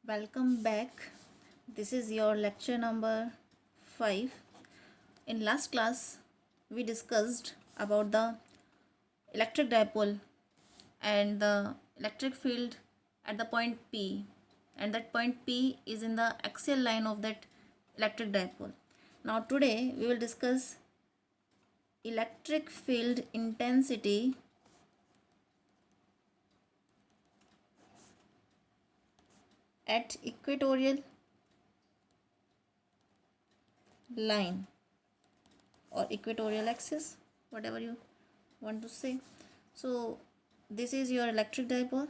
Welcome back. This is your lecture number 5. In last class, we discussed about the electric dipole and the electric field at the point P, and that point P is in the axial line of that electric dipole. Now today we will discuss electric field intensity at equatorial line or equatorial axis, whatever you want to say. So this is your electric dipole.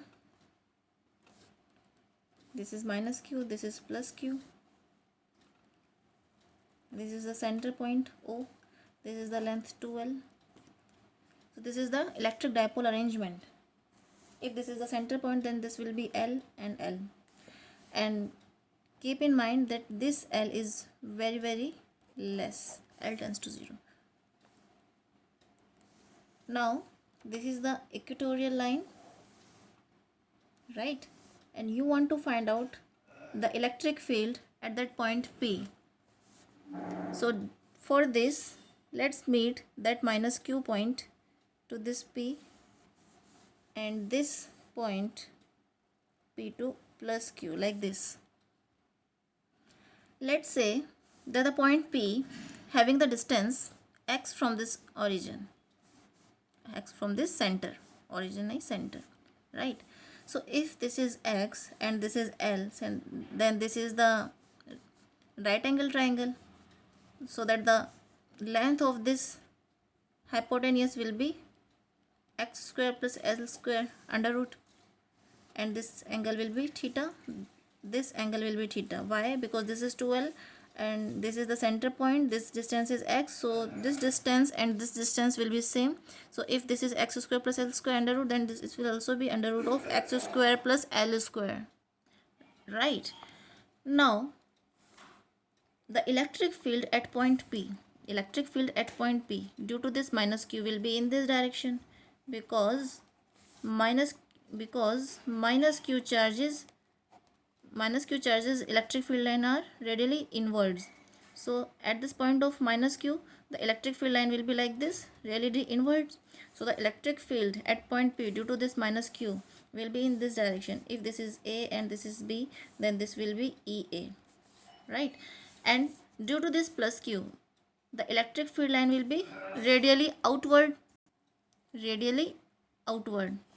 This is minus q, this is plus q. This is the center point O. This is the length 2L. So this is the electric dipole arrangement. If this is the center point, then this will be L and L. And keep in mind that this L is very less. L tends to 0. Now this is the equatorial line, right? And you want to find out the electric field at that point P. So for this, let's meet that minus q point to this P and this point P to plus q, like this. Let's say that the point P having the distance x from this origin, x from this center, origin is center, right? So if this is x and this is L, then this is the right angle triangle, so that the length of this hypotenuse will be x square plus L square under root, and this angle will be theta, this angle will be theta. Why? Because this is 2L and this is the center point, this distance is x, so this distance and this distance will be same. So if this is x square plus L square under root, then this will also be under root of x square plus L square, right? Now the electric field at point P, due to this minus q will be in this direction, because minus q charges electric field line are radially inwards. So at this point of minus q, the electric field line will be like this, radially inwards. So the electric field at point P due to this minus q will be in this direction. If this is A and this is B, then this will be EA, right? And due to this plus q, the electric field line will be radially outward.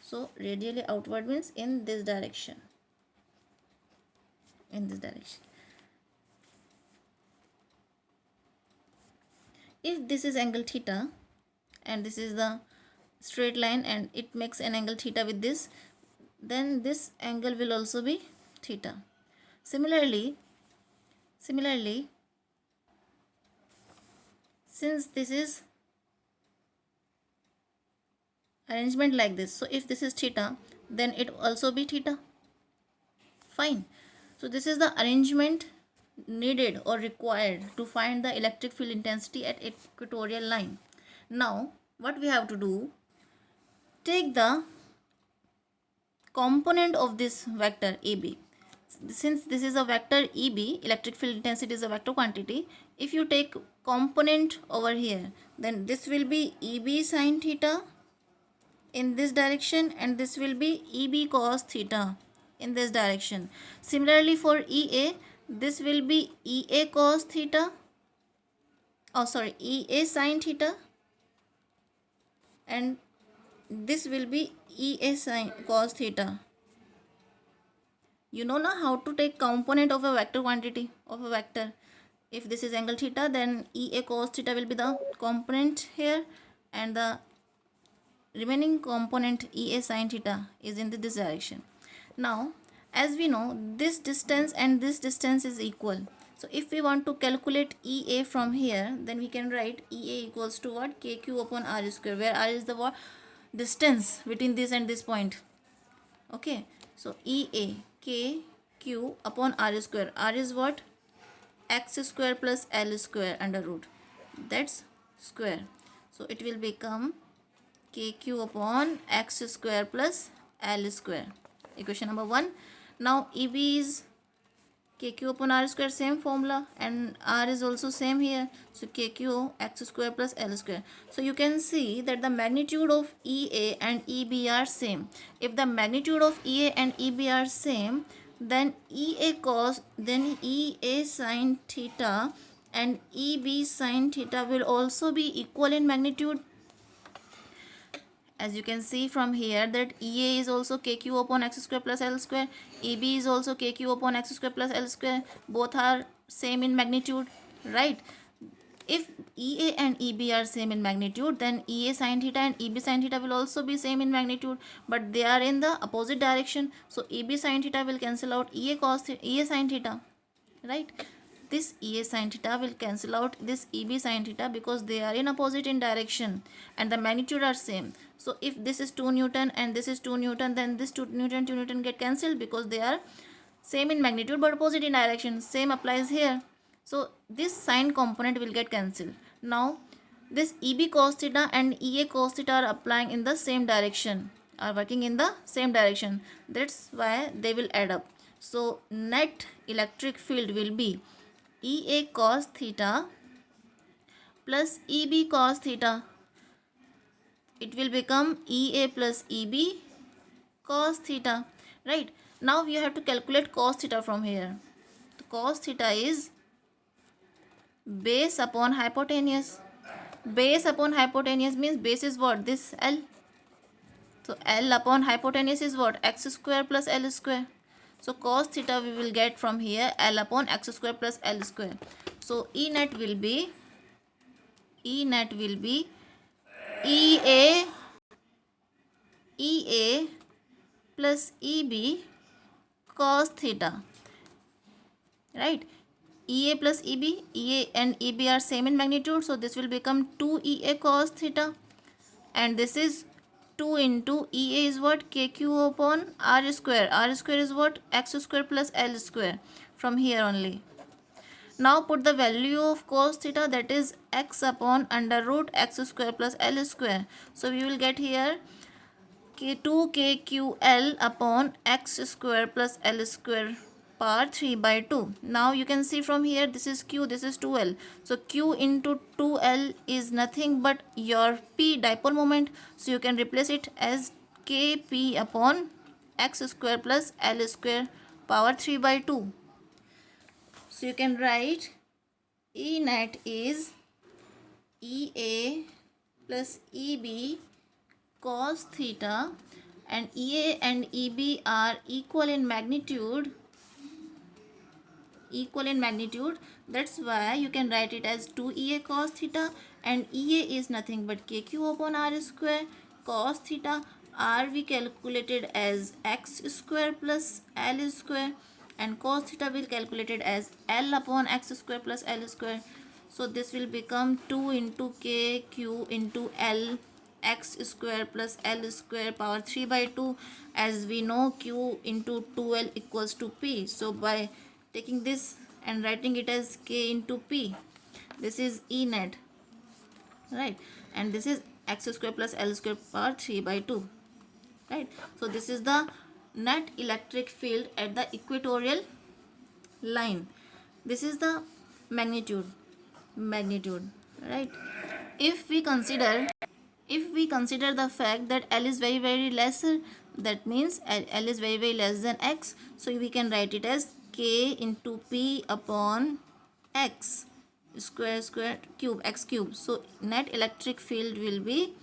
So radially outward means in this direction. If this is angle theta and this is the straight line and it makes an angle theta with this, then this angle will also be theta. Similarly, since this is arrangement like this, so if this is theta, then it also be theta. Fine. So this is the arrangement needed or required to find the electric field intensity at equatorial line. Now what we have to do, take the component of this vector AB. Since this is a vector EB, electric field intensity is a vector quantity. If you take component over here, then this will be EB sin theta in this direction, and this will be EB cos theta in this direction. Similarly for EA, this will be EA cos theta, EA sin theta, and this will be EA sin cos theta. You know now how to take component of a vector quantity of a vector. If this is angle theta, then EA cos theta will be the component here, and the remaining component EA sin theta is in this direction. Now as we know, this distance and this distance is equal. So if we want to calculate EA from here, then we can write EA equals to what? KQ upon R square, where R is the what? Distance between this and this point. Okay, so EA KQ upon R square. R is what? X square plus L square under root. That's square. So it will become KQ upon X square plus L square. Equation number 1. Now EB is KQ upon R square, same formula, and R is also same here. So KQ x square plus L square. So you can see that the magnitude of EA and EB are same. If the magnitude of EA and EB are same, then EA sin theta and EB sin theta will also be equal in magnitude. As you can see from here that EA is also KQ upon x square plus L square, EB is also KQ upon x square plus L square, both are same in magnitude, right? If EA and EB are same in magnitude, then EA sin theta and EB sin theta will also be same in magnitude, but they are in the opposite direction. So EB sin theta will cancel out EA sin theta, right? This EA sin theta will cancel out this EB sin theta because they are in opposite in direction and the magnitude are same. So if this is 2 Newton and this is 2 Newton, then this 2 Newton get cancelled because they are same in magnitude but opposite in direction. Same applies here. So this sine component will get cancelled. Now this EB cos theta and EA cos theta are applying in the same direction, are working in the same direction. That's why they will add up. So net electric field will be EA cos theta plus EB cos theta. It will become EA plus EB cos theta, right? Now you have to calculate cos theta from here. So cos theta is base upon hypotenuse. Base upon hypotenuse means base is what? This L. So L upon hypotenuse is what? X square plus L square. So cos theta we will get from here L upon x square plus L square. So E net will be EA plus EB cos theta, right? EA plus EB, EA and EB are same in magnitude, so this will become 2 EA cos theta, and this is 2 into EA is what? KQ upon R square. R square is what? X square plus L square, from here only. Now put the value of cos theta, that is x upon under root x square plus L square. So we will get here 2KQL upon x square plus L square power 3 by 2. Now you can see from here this is Q, this is 2L. So Q into 2L is nothing but your P, dipole moment. So you can replace it as KP upon x square plus L square power 3 by 2. So you can write E net is EA plus EB cos theta, and EA and EB are equal in magnitude. That's why you can write it as 2 EA cos theta, and EA is nothing but KQ upon R square. Cos theta, R we calculated as x square plus L square, and cos theta will calculated as L upon x square plus L square. So this will become 2 into KQ into L x square plus L square power 3 by 2. As we know, Q into 2L equals to P. So by taking this and writing it as K into P, this is E net, right? And this is x square plus L square power 3 by 2, right? So this is the net electric field at the equatorial line. This is the magnitude, right? If we consider the fact that L is very, very lesser, that means L is very, very less than x, so we can write it as K into P upon x square cube, x cube. So net electric field will be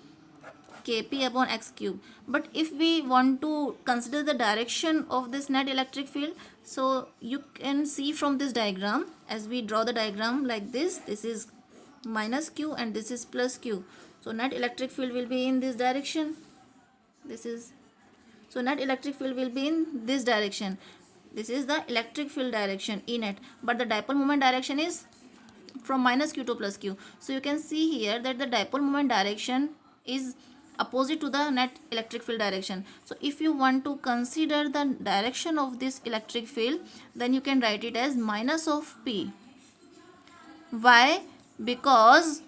Kp upon x cube. But if we want to consider the direction of this net electric field, so you can see from this diagram, as we draw the diagram like this, this is minus q and this is plus q. So net electric field will be in this direction. So net electric field will be in this direction. This is the electric field direction, E net, but the dipole moment direction is from minus q to plus q. So you can see here that the dipole moment direction is opposite to the net electric field direction. So if you want to consider the direction of this electric field, then you can write it as minus of P. Why? Because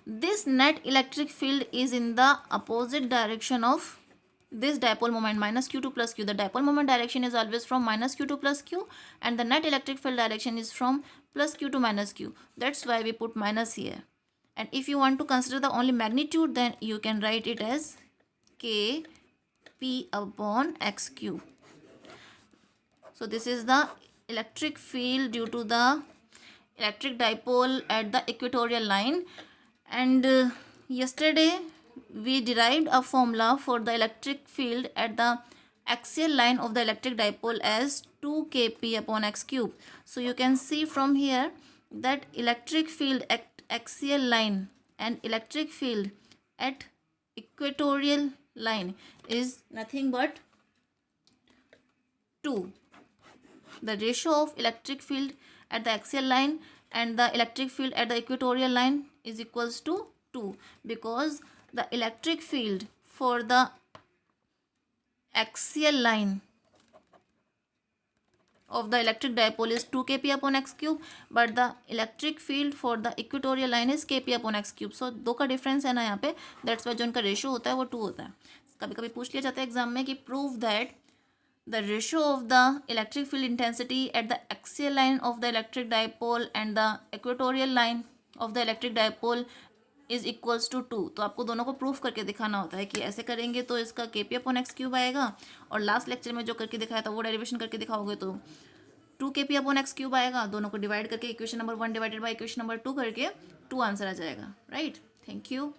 this net electric field is in the opposite direction of this dipole moment minus q2 plus q. The dipole moment direction is always from minus q2 plus q, and the net electric field direction is from plus q to minus q. That's why we put minus here. And if you want to consider the only magnitude, then you can write it as k p upon x cube. So this is the electric field due to the electric dipole at the equatorial line. And yesterday we derived a formula for the electric field at the axial line of the electric dipole as 2 kp upon x cube. So you can see from here that electric field at axial line and electric field at equatorial line is nothing but 2. The ratio of electric field at the axial line and the electric field at the equatorial line is equals to 2, because the electric field for the axial line of the electric dipole is 2 kp upon x cube, but the electric field for the equatorial line is kp upon x cube. So दो का difference है ना यहाँ पे, that's why जो इनका ratio होता है वो 2 होता है. कभी कभी पूछ लिया जाता है एग्जाम में कि prove that the ratio of the electric field intensity at the axial line of the electric dipole and the equatorial line of the electric dipole is equals to 2. तो आपको दोनों को प्रूफ करके दिखाना होता है कि ऐसे करेंगे तो इसका kp अपॉन एक्स क्यूब आएगा, और लास्ट लेक्चर में जो करके दिखाया था वो डेरिवेशन करके दिखाओगे तो 2 kp अपॉन एक्स क्यूब आएगा. दोनों को डिवाइड करके equation number 1 divided by equation number 2 करके 2 आंसर आ जाएगा. राइट. Thank you.